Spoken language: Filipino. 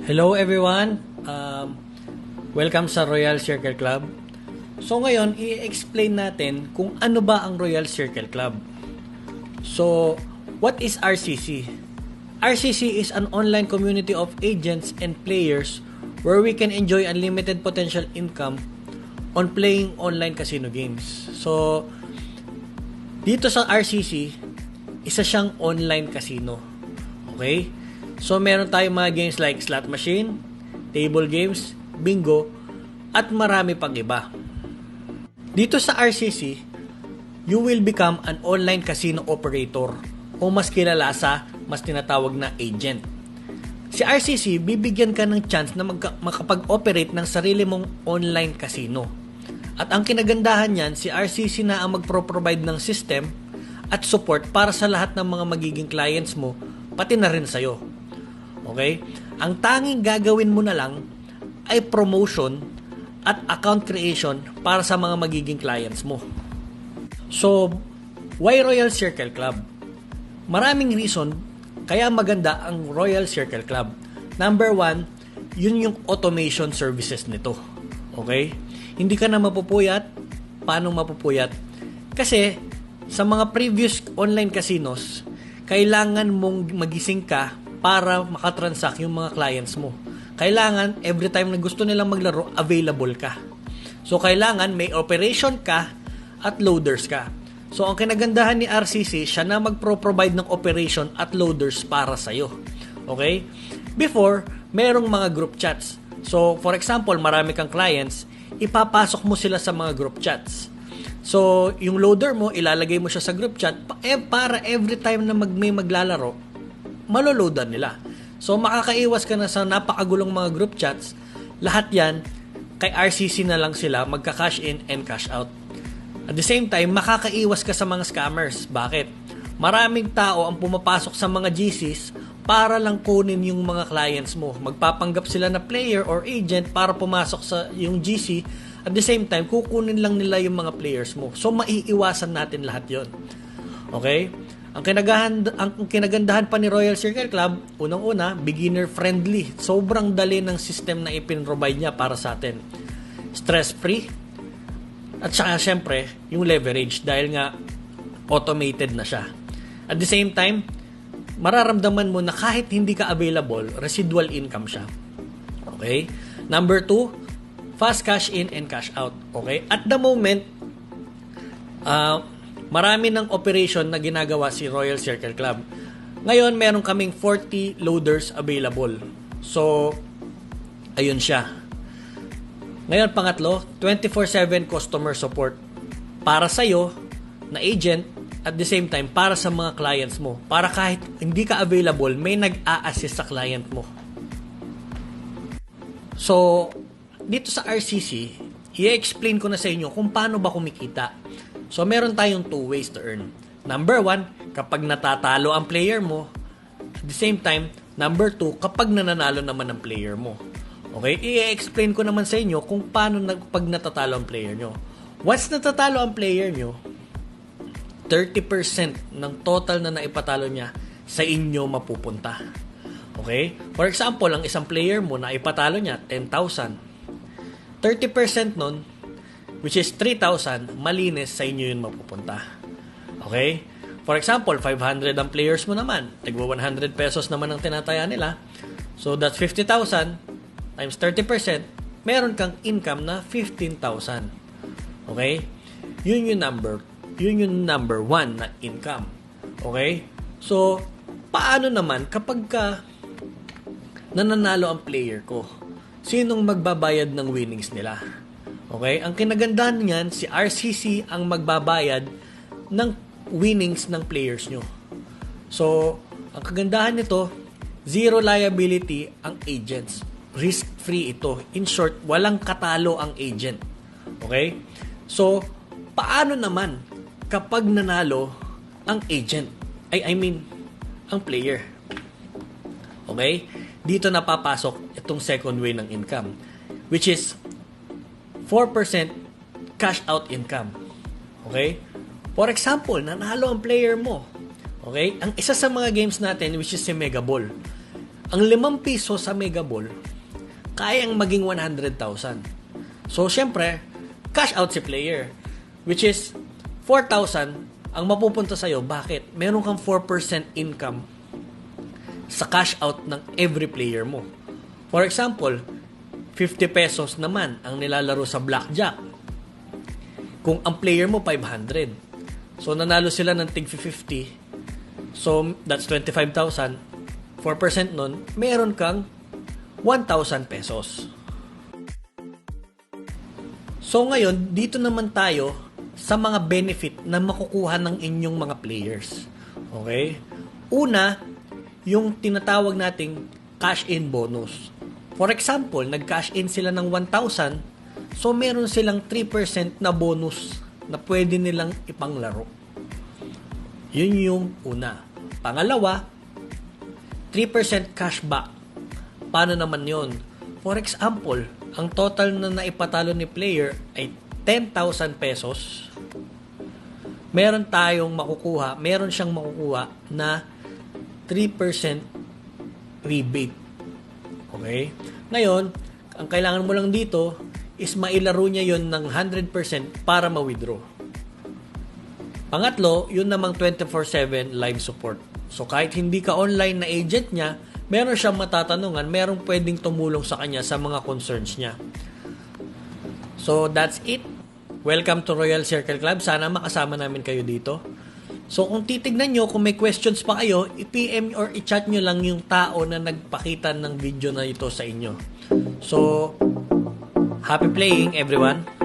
Hello everyone! Welcome sa Royal Circle Club. So ngayon, i-explain natin kung ano ba ang Royal Circle Club. So, what is RCC? RCC is an online community of agents and players where we can enjoy unlimited potential income on playing online casino games. So, dito sa RCC, isa siyang online casino. Okay? So, meron tayong mga games like slot machine, table games, bingo, at marami pang iba. Dito sa RCC, you will become an online casino operator o mas kilala sa mas tinatawag na agent. Si RCC, bibigyan ka ng chance na makapag-operate ng sarili mong online casino. At ang kinagandahan niyan, si RCC na ang magpro-provide ng system at support para sa lahat ng mga magiging clients mo, pati na rin sa'yo. Okay? Ang tanging gagawin mo na lang ay promotion at account creation para sa mga magiging clients mo. So, why Royal Circle Club? Maraming reason kaya maganda ang Royal Circle Club. Number one, yun yung automation services nito. Okay? Hindi ka na mapupuyat. Paano mapupuyat? Kasi, sa mga previous online casinos, kailangan mong magising ka para makatransact yung mga clients mo. Kailangan, every time na gusto nilang maglaro, available ka. So, kailangan may operation ka at loaders ka. So, ang kinagandahan ni RCC, siya na magpro-provide ng operation at loaders para sa'yo. Okay? Before, merong mga group chats. So, for example, marami kang clients, ipapasok mo sila sa mga group chats. So, yung loader mo, ilalagay mo siya sa group chat para every time na may maglalaro, maloloadan nila. So, makakaiwas ka na sa napakagulong mga group chats. Lahat yan, kay RCC na lang sila magka-cash in and cash out. At the same time, makakaiwas ka sa mga scammers. Bakit? Maraming tao ang pumapasok sa mga GCs para lang kunin yung mga clients mo. Magpapanggap sila na player or agent para pumasok sa yung GC. At the same time, kukunin lang nila yung mga players mo. So, maiiwasan natin lahat yon. Okay? Ang kinagandahan pa ni Royal Circle Club, unang-una, beginner-friendly. Sobrang dali ng system na ipin-provide niya para sa atin. Stress-free. At saka, syempre, yung leverage dahil nga automated na siya. At the same time, mararamdaman mo na kahit hindi ka available, residual income siya. Okay? Number 2, fast cash in and cash out. Okay? At the moment, marami ng operation na ginagawa si Royal Circle Club. Ngayon, meron kaming 40 loaders available. So, ayun siya. Ngayon, pangatlo, 24/7 customer support para sa'yo na agent at the same time para sa mga clients mo. Para kahit hindi ka available, may nag-a-assist sa client mo. So, dito sa RCC, i-explain ko na sa inyo kung paano ba kumikita. So, meron tayong 2 ways to earn. Number 1, kapag natatalo ang player mo. At the same time, number 2, kapag nananalo naman ang player mo. Okay? I-explain ko naman sa inyo kung paano pag natatalo ang player nyo. Once natatalo ang player nyo, 30% ng total na naipatalo niya sa inyo mapupunta. Okay? For example, ang isang player mo na ipatalo niya 10,000. 30% nun, which is 3,000, malinis sa inyo yun mapupunta. Okay? For example, 500 ang players mo naman. Tigwa 100 pesos naman ang tinataya nila. So, that's 50,000 times 30%. Meron kang income na 15,000. Okay? Yun yung number 1 na income. Okay? So, paano naman kapag nananalo ang player ko? Sinong magbabayad ng winnings nila? Okay? Ang kinagandahan niyan, si RCC ang magbabayad ng winnings ng players nyo. So, ang kagandahan nito, zero liability ang agents. Risk-free ito. In short, walang katalo ang agent. Okay? So, paano naman kapag nanalo ang agent? Ang player. Okay? Dito napapasok itong second way ng income, which is 4% cash out income. Okay? For example, nanalo ang player mo. Okay? Ang isa sa mga games natin, which is si Mega Ball. ang 5 piso sa Mega Ball, kayang maging 100,000. So, syempre, cash out si player, which is 4,000 ang mapupunta sa'yo. Bakit? Meron kang 4% income sa cash out ng every player mo. For example, 50 pesos naman ang nilalaro sa blackjack. Kung ang player mo 500. So, nanalo sila ng tig 50. So, that's 25,000. 4% nun, meron kang 1,000 pesos. So, ngayon, dito naman tayo sa mga benefit na makukuha ng inyong mga players. Okay? Una, yung tinatawag nating cash-in bonus. For example, nag-cash in sila ng 1,000, so meron silang 3% na bonus na pwede nilang ipanglaro. Yun yung una. Pangalawa, 3% cashback. Paano naman yun? For example, ang total na naipatalo ni player ay 10,000 pesos. Meron siyang makukuha na 3% rebate. Okay? Ngayon, ang kailangan mo lang dito is mailaro niya yon ng 100% para ma-withdraw. Pangatlo, yun namang 24/7 live support. So kahit hindi ka online na agent niya, meron siyang matatanungan, merong pwedeng tumulong sa kanya sa mga concerns niya. So that's it. Welcome to Royal Circle Club. Sana makasama namin kayo dito. So kung titignan nyo, kung may questions pa kayo, i-PM or i-chat nyo lang yung tao na nagpakita ng video na ito sa inyo. So, happy playing everyone!